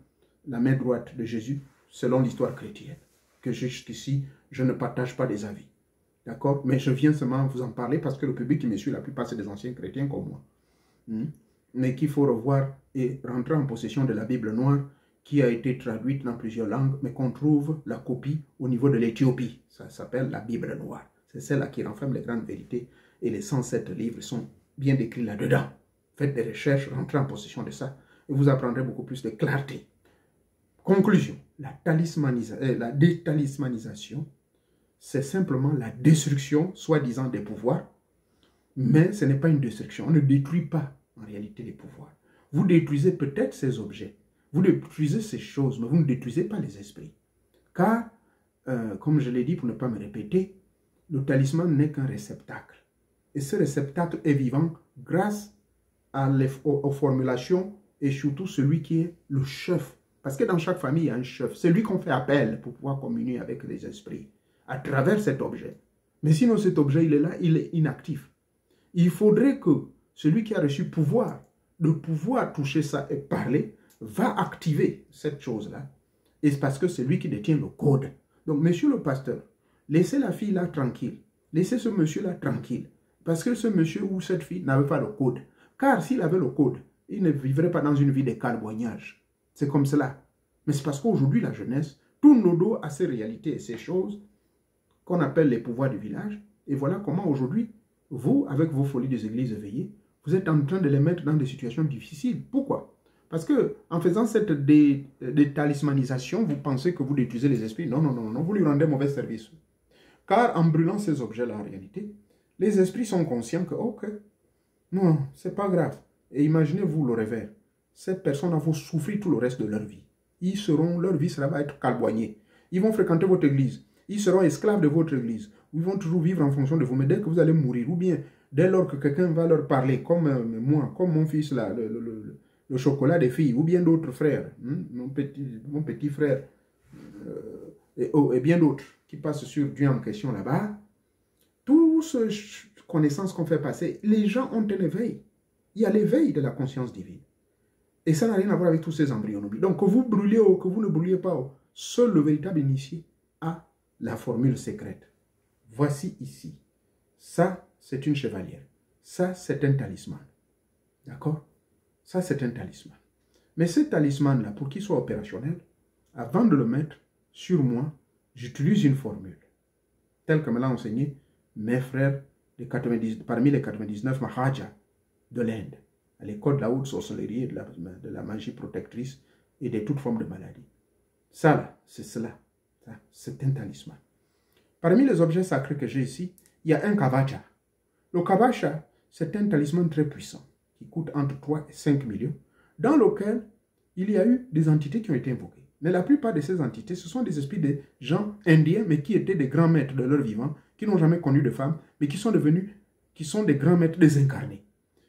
la main droite de Jésus, selon l'histoire chrétienne, que jusqu'ici, je ne partage pas des avis. D'accord? Mais je viens seulement vous en parler parce que le public qui me suit, la plupart, c'est des anciens chrétiens comme moi. Mais qu'il faut revoir et rentrer en possession de la Bible noire qui a été traduite dans plusieurs langues, mais qu'on trouve la copie au niveau de l'Éthiopie. Ça s'appelle la Bible noire. C'est celle-là qui renferme les grandes vérités et les 107 livres sont bien décrits là-dedans. Faites des recherches, rentrez en possession de ça et vous apprendrez beaucoup plus de clarté. Conclusion, la détalismanisation, c'est simplement la destruction, soi-disant, des pouvoirs, mais ce n'est pas une destruction. On ne détruit pas, en réalité, les pouvoirs. Vous détruisez peut-être ces objets, vous détruisez ces choses, mais vous ne détruisez pas les esprits. Car, comme je l'ai dit pour ne pas me répéter, le talisman n'est qu'un réceptacle. Et ce réceptacle est vivant grâce aux formulations et surtout celui qui est le chef. Parce que dans chaque famille, il y a un chef. C'est lui qu'on fait appel pour pouvoir communier avec les esprits à travers cet objet. Mais sinon, cet objet, il est là, il est inactif. Il faudrait que celui qui a reçu pouvoir, de pouvoir toucher ça et parler, va activer cette chose-là. Et c'est parce que c'est lui qui détient le code. Donc, monsieur le pasteur, laissez la fille là tranquille. Laissez ce monsieur-là tranquille. Parce que ce monsieur ou cette fille n'avait pas le code. Car s'il avait le code, il ne vivrait pas dans une vie de carboignage. C'est comme cela. Mais c'est parce qu'aujourd'hui, la jeunesse tourne le dos à ces réalités et ces choses qu'on appelle les pouvoirs du village. Et voilà comment aujourd'hui, vous, avec vos folies des églises éveillées, vous êtes en train de les mettre dans des situations difficiles. Pourquoi? Parce que en faisant cette détalismanisation, vous pensez que vous détruisez les esprits. Non, non, non, non, vous lui rendez mauvais service. Car en brûlant ces objets-là, en réalité, les esprits sont conscients que, ok, non, c'est pas grave. Et imaginez-vous le revers. Ces personnes vont souffrir tout le reste de leur vie. Leur vie va être calboignée. Ils vont fréquenter votre église. Ils seront esclaves de votre église. Ils vont toujours vivre en fonction de vous. Mais dès que vous allez mourir, ou bien dès lors que quelqu'un va leur parler, comme moi, comme mon fils là, le chocolat des filles, ou bien d'autres frères, mon petit frère, et bien d'autres qui passent sur Dieu en question là-bas, toutes ces connaissances qu'on fait passer, les gens ont un éveil. Il y a l'éveil de la conscience divine. Et ça n'a rien à voir avec tous ces embryons. Donc que vous brûlez ou que vous ne brûlez pas, seul le véritable initié a la formule secrète. Voici ici. Ça, c'est une chevalière. Ça, c'est un talisman. D'accord? Ça, c'est un talisman. Mais ce talisman-là, pour qu'il soit opérationnel, avant de le mettre sur moi, j'utilise une formule, telle que me l'a enseigné mes frères parmi les 99 Maharajas de l'Inde, à l'école de la haute sorcellerie et de la magie protectrice et de toute forme de maladie. Ça, là, c'est cela. C'est un talisman. Parmi les objets sacrés que j'ai ici, il y a un kavacha. Le kavacha, c'est un talisman très puissant qui coûte entre 3 et 5 millions, dans lequel il y a eu des entités qui ont été invoquées. Mais la plupart de ces entités, ce sont des esprits de gens indiens, mais qui étaient des grands maîtres de leur vivant, qui n'ont jamais connu de femmes, mais qui sont des grands maîtres désincarnés,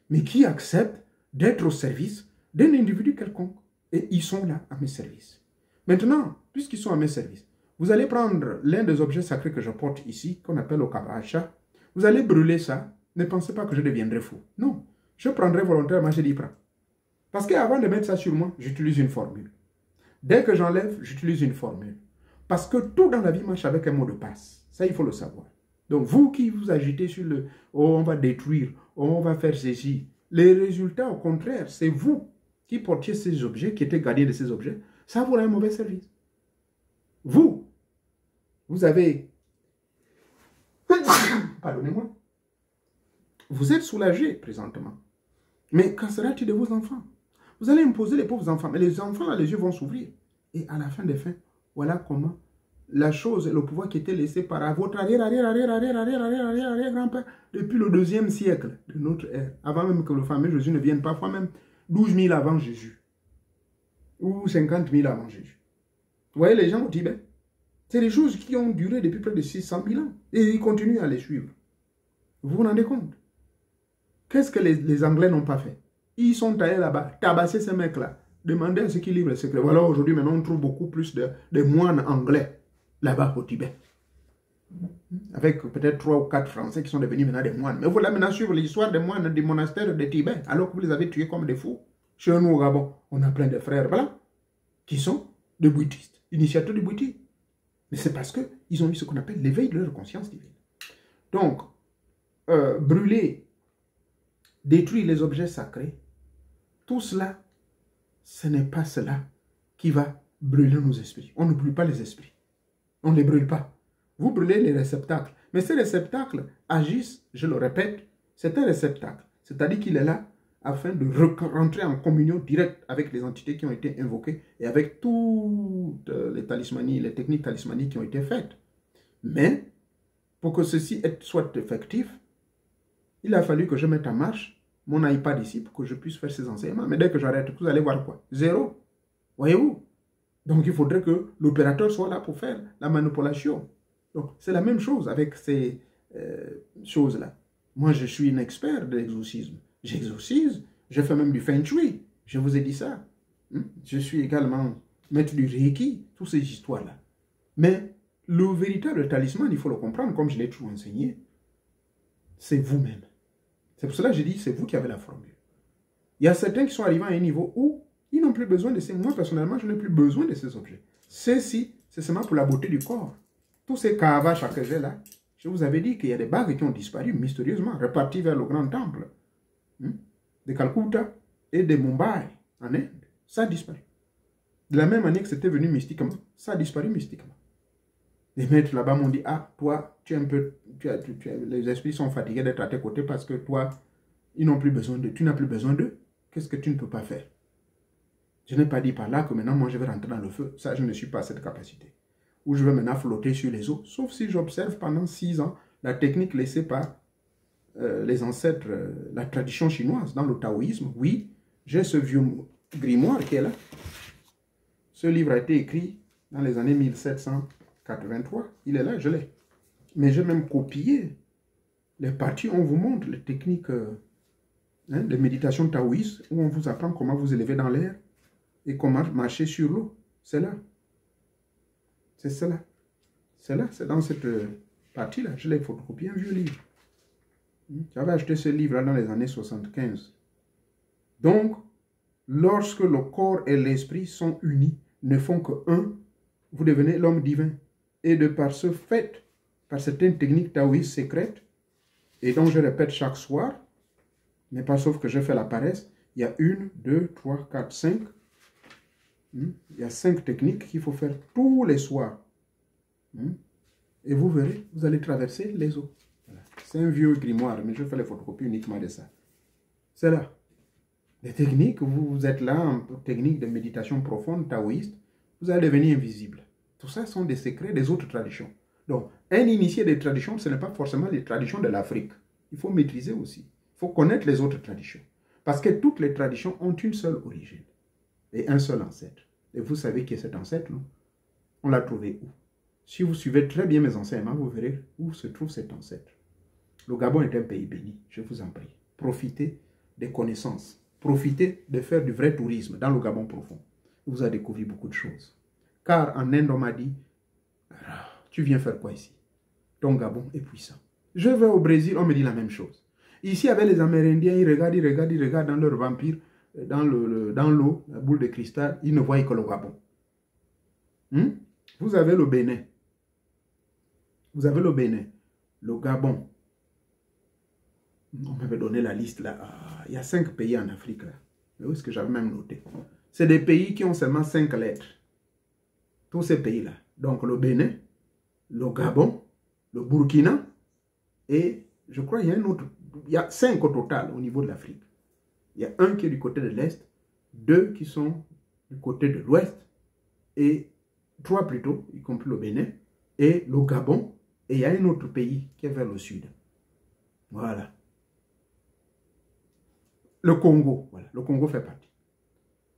mais qui acceptent d'être au service d'un individu quelconque. Et ils sont là à mes services. Maintenant, puisqu'ils sont à mes services, vous allez prendre l'un des objets sacrés que je porte ici, qu'on appelle le kavacha, vous allez brûler ça. Ne pensez pas que je deviendrai fou. Non, je prendrai volontairement, je dis prends. Parce qu'avant de mettre ça sur moi, j'utilise une formule. Dès que j'enlève, j'utilise une formule. Parce que tout dans la vie marche avec un mot de passe. Ça, il faut le savoir. Donc, vous qui vous agitez sur le « oh, on va détruire, oh, on va faire ceci », les résultats, au contraire, c'est vous qui portiez ces objets, qui étaient gardiens de ces objets, ça vous rend un mauvais service. Vous avez... Pardonnez-moi. Vous êtes soulagé présentement. Mais qu'en sera-t-il de vos enfants? Vous allez imposer les pauvres enfants. Mais les enfants, là, les yeux vont s'ouvrir. Et à la fin des fins, voilà comment la chose et le pouvoir qui était laissé par votre arrière-grand-père depuis le 2e siècle de notre ère, avant même que le fameux Jésus ne vienne, parfois même 12 000 avant Jésus, ou 50 000 avant Jésus. Vous voyez les gens au Tibet? C'est des choses qui ont duré depuis près de 600 000 ans. Et ils continuent à les suivre. Vous vous rendez compte? Qu'est-ce que les Anglais n'ont pas fait? Ils sont allés là-bas, tabasser ces mecs-là, demander à ceux qui livrent les secrets. Voilà, aujourd'hui, maintenant, on trouve beaucoup plus de moines anglais là-bas au Tibet. Avec peut-être 3 ou 4 Français qui sont devenus maintenant des moines. Mais vous voulez maintenant suivre l'histoire des moines des monastères de Tibet, alors que vous les avez tués comme des fous. Chez nous au Gabon, on a plein de frères blancs qui sont des bouddhistes, initiateurs du bouddhisme. Mais c'est parce qu'ils ont eu ce qu'on appelle l'éveil de leur conscience divine. Donc, brûler, détruire les objets sacrés, tout cela, ce n'est pas cela qui va brûler nos esprits. On ne brûle pas les esprits. On ne les brûle pas. Vous brûlez les réceptacles. Mais ces réceptacles agissent, je le répète, c'est un réceptacle. C'est-à-dire qu'il est là afin de rentrer en communion directe avec les entités qui ont été invoquées et avec toutes les talismanies, les techniques talismaniques qui ont été faites. Mais, pour que ceci soit effectif, il a fallu que je mette en marche mon iPad ici pour que je puisse faire ces enseignements. Mais dès que j'arrête, vous allez voir quoi? Zéro. Voyez-vous? Donc, il faudrait que l'opérateur soit là pour faire la manipulation. Donc, c'est la même chose avec ces choses-là. Moi, je suis un expert de l'exorcisme. J'exorcise, je fais même du feng shui. Je vous ai dit ça. Je suis également maître du Reiki, toutes ces histoires-là. Mais le véritable talisman, il faut le comprendre, comme je l'ai toujours enseigné, c'est vous-même. C'est pour cela que je dis, c'est vous qui avez la formule. Il y a certains qui sont arrivés à un niveau où ils n'ont plus besoin de ces... Moi, personnellement, je n'ai plus besoin de ces objets. Ceci, c'est seulement pour la beauté du corps. Tous ces cavages que j'ai là, je vous avais dit qu'il y a des bagues qui ont disparu mystérieusement, reparties vers le grand temple de Calcutta et de Mumbai, en Inde. Ça a disparu. De la même manière que c'était venu mystiquement, ça a disparu mystiquement. Les maîtres là-bas m'ont dit, ah, toi, tu es un peu, les esprits sont fatigués d'être à tes côtés parce que toi, ils n'ont plus besoin de, tu n'as plus besoin d'eux. Qu'est-ce que tu ne peux pas faire? Je n'ai pas dit par là que maintenant, moi, je vais rentrer dans le feu. Ça, je ne suis pas à cette capacité. Ou je vais maintenant flotter sur les eaux. Sauf si j'observe pendant 6 ans la technique laissée par les ancêtres, la tradition chinoise, dans le taoïsme. Oui, j'ai ce vieux grimoire qui est là. Ce livre a été écrit dans les années 1783. Il est là, je l'ai. Mais j'ai même copié les parties où on vous montre les techniques de méditation taoïste, où on vous apprend comment vous élever dans l'air et comment marcher sur l'eau. C'est là. C'est cela. C'est là, c'est dans cette partie-là. Je l'ai photocopié, un vieux livre. J'avais acheté ce livre-là dans les années 75. Donc, lorsque le corps et l'esprit sont unis, ne font que un, vous devenez l'homme divin. Et de par ce fait, par certaines techniques taoïstes secrètes, et dont je répète chaque soir, mais pas sauf que je fais la paresse, il y a 1, 2, 3, 4, 5. Il y a 5 techniques qu'il faut faire tous les soirs. Et vous verrez, vous allez traverser les eaux. Voilà. C'est un vieux grimoire, mais je fais les photocopies uniquement de ça. C'est là. Les techniques, vous êtes là en technique de méditation profonde, taoïste, vous allez devenir invisible. Tout ça sont des secrets des autres traditions. Donc, un initié des traditions, ce n'est pas forcément les traditions de l'Afrique. Il faut maîtriser aussi. Il faut connaître les autres traditions. Parce que toutes les traditions ont une seule origine et un seul ancêtre. Et vous savez qui est cet ancêtre, non? On l'a trouvé où? Si vous suivez très bien mes enseignements, vous verrez où se trouve cet ancêtre. Le Gabon est un pays béni, je vous en prie. Profitez des connaissances. Profitez de faire du vrai tourisme dans le Gabon profond. Vous allez découvrir beaucoup de choses. Car en Inde, on m'a dit, tu viens faire quoi ici? Ton Gabon est puissant. Je vais au Brésil, on me dit la même chose. Ici, avec les Amérindiens, ils regardent dans leur vampire, dans l'eau, la boule de cristal, ils ne voient que le Gabon. Vous avez le Bénin. Vous avez le Bénin, le Gabon. On m'avait donné la liste là. Il y a 5 pays en Afrique là. Mais où est-ce que j'avais même noté? C'est des pays qui ont seulement 5 lettres. Tous ces pays-là. Donc le Bénin, le Gabon, le Burkina et je crois qu'il y a un autre. Il y a 5 au total au niveau de l'Afrique. Il y a un qui est du côté de l'Est, 2 qui sont du côté de l'Ouest et 3 plutôt, y compris le Bénin et le Gabon. Et il y a un autre pays qui est vers le sud. Voilà. Le Congo, voilà. Le Congo fait partie.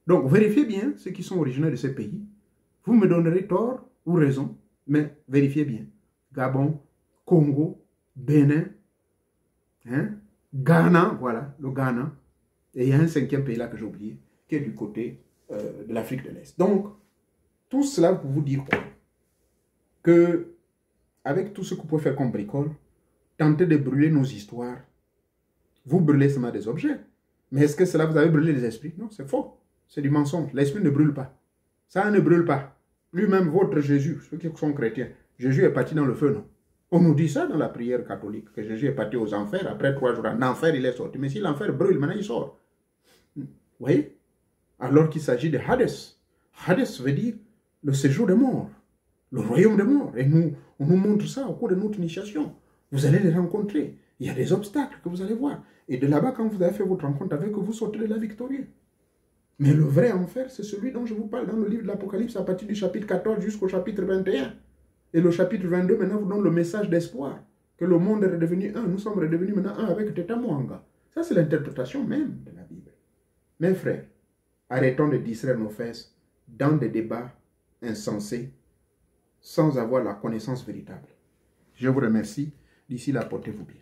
Donc, vérifiez bien ceux qui sont originaires de ces pays. Vous me donnerez tort ou raison, mais vérifiez bien. Gabon, Congo, Bénin, Ghana, voilà, le Ghana. Et il y a un 5e pays là que j'ai oublié, qui est du côté de l'Afrique de l'Est. Donc, tout cela pour vous dire quoi? Que, avec tout ce que vous pouvez faire comme bricole, tentez de brûler nos histoires. Vous brûlez seulement des objets. Mais est-ce que cela vous avez brûlé les esprits? Non, c'est faux. C'est du mensonge. L'esprit ne brûle pas. Ça ne brûle pas. Lui-même, votre Jésus, ceux qui sont chrétiens, Jésus est parti dans le feu, non? On nous dit ça dans la prière catholique, que Jésus est parti aux enfers, après 3 jours en enfer, il est sorti. Mais si l'enfer brûle, maintenant il sort. Vous voyez? Alors qu'il s'agit de Hadès. Hades veut dire le séjour des morts, le royaume des morts. Et on nous montre ça au cours de notre initiation. Vous allez les rencontrer. Il y a des obstacles que vous allez voir. Et de là-bas, quand vous avez fait votre rencontre avec eux, vous sortez de là victorieux. Mais le vrai enfer, c'est celui dont je vous parle dans le livre de l'Apocalypse à partir du chapitre 14 jusqu'au chapitre 21. Et le chapitre 22, maintenant, vous donne le message d'espoir. Que le monde est redevenu un. Nous sommes redevenus maintenant un avec Teta Mwanga. Ça, c'est l'interprétation même de la Bible. Mes frères, arrêtons de distraire nos fesses dans des débats insensés sans avoir la connaissance véritable. Je vous remercie. D'ici là, portez-vous bien.